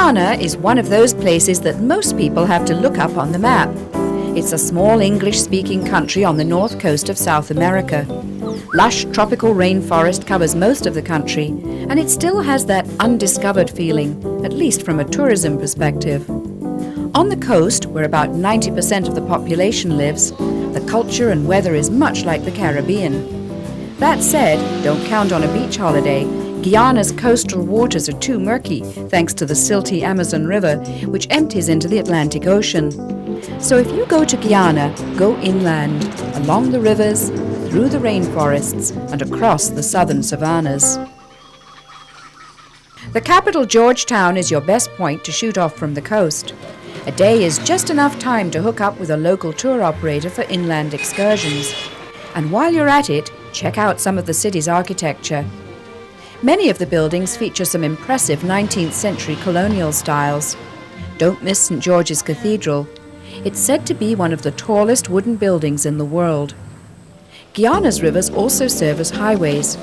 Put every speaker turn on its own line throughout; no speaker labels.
Guyana is one of those places that most people have to look up on the map. It's a small English-speaking country on the north coast of South America. Lush tropical rainforest covers most of the country, and it still has that undiscovered feeling, at least from a tourism perspective. On the coast, where about 90% of the population lives, the culture and weather is much like the Caribbean. That said, don't count on a beach holiday. Guyana's coastal waters are too murky thanks to the silty Amazon River, which empties into the Atlantic Ocean. So if you go to Guyana, go inland, along the rivers, through the rainforests, and across the southern savannas. The capital, Georgetown, is your best point to shoot off from the coast. A day is just enough time to hook up with a local tour operator for inland excursions. And while you're at it, check out some of the city's architecture. Many of the buildings feature some impressive 19th century colonial styles. Don't miss St. George's Cathedral. It's said to be one of the tallest wooden buildings in the world. Guyana's rivers also serve as highways.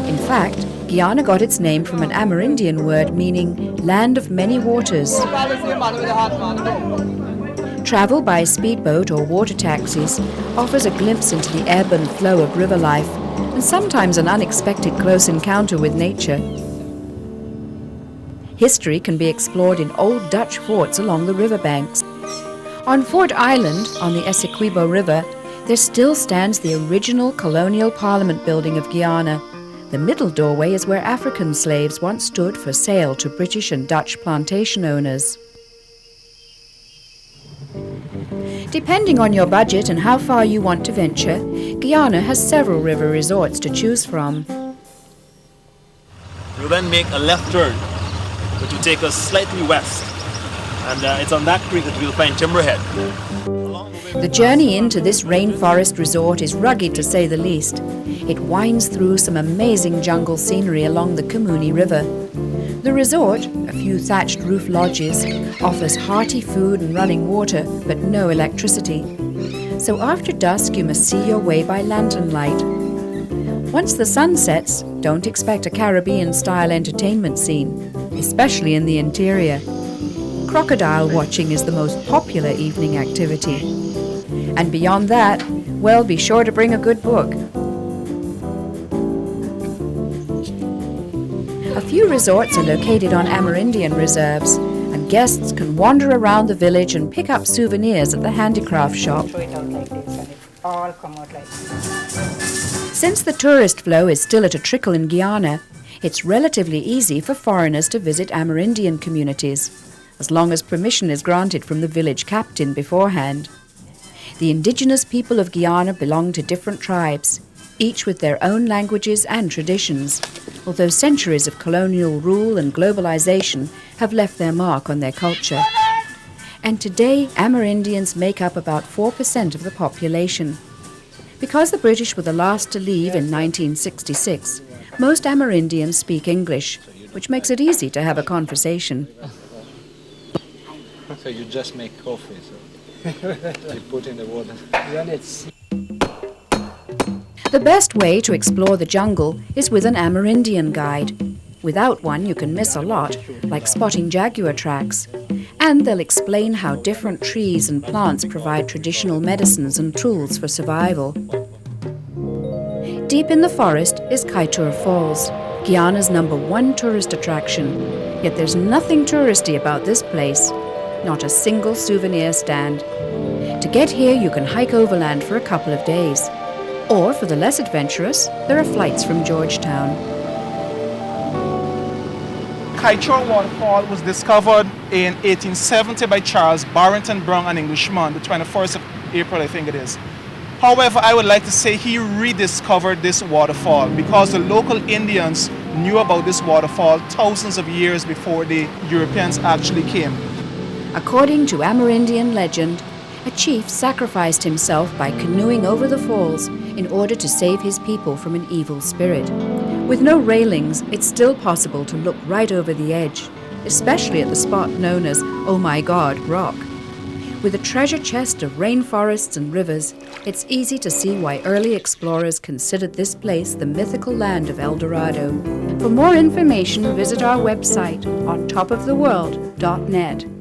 In fact, Guyana got its name from an Amerindian word meaning land of many waters. Travel by speedboat or water taxis offers a glimpse into the ebb and flow of river life, and sometimes an unexpected close encounter with nature. History can be explored in old Dutch forts along the riverbanks. On Fort Island, on the Essequibo River, there still stands the original colonial parliament building of Guyana. The middle doorway is where African slaves once stood for sale to British and Dutch plantation owners. Depending on your budget and how far you want to venture, Guyana has several river resorts to choose from.
We'll then make a left turn, which will take us slightly west. And it's on that creek that we'll find Timberhead.
The journey into this rainforest resort is rugged to say the least. It winds through some amazing jungle scenery along the Kamuni River. The resort, a few thatched roof lodges, offers hearty food and running water, but no electricity. So after dusk you must see your way by lantern light. Once the sun sets, don't expect a Caribbean-style entertainment scene, especially in the interior. Crocodile watching is the most popular evening activity. And beyond that, well, be sure to bring a good book. A few resorts are located on Amerindian reserves, and guests can wander around the village and pick up souvenirs at the handicraft shop.
Throw it out like this and it all come out like this.
Since the tourist flow is still at a trickle in Guyana, it's relatively easy for foreigners to visit Amerindian communities, as long as permission is granted from the village captain beforehand. The indigenous people of Guyana belong to different tribes, each with their own languages and traditions, although centuries of colonial rule and globalization have left their mark on their culture. And today, Amerindians make up about 4% of the population. Because the British were the last to leave in 1966, most Amerindians speak English, which makes it easy to have a conversation.
So you just make coffee, so you put in the water.
The best way to explore the jungle is with an Amerindian guide. Without one, you can miss a lot, like spotting jaguar tracks. And they'll explain how different trees and plants provide traditional medicines and tools for survival. Deep in the forest is Kaieteur Falls, Guyana's #1 tourist attraction. Yet there's nothing touristy about this place. Not a single souvenir stand. To get here, you can hike overland for a couple of days. Or, for the less adventurous, there are flights from Georgetown.
Kaieteur Waterfall was discovered in 1870 by Charles Barrington Brown, an Englishman, the 21st of April, I think it is. However, I would like to say he rediscovered this waterfall because the local Indians knew about this waterfall thousands of years before the Europeans actually came.
According to Amerindian legend, a chief sacrificed himself by canoeing over the falls in order to save his people from an evil spirit. With no railings, it's still possible to look right over the edge, especially at the spot known as Oh My God Rock. With a treasure chest of rainforests and rivers, it's easy to see why early explorers considered this place the mythical land of El Dorado. For more information, visit our website on topoftheworld.com. www.ccc.net.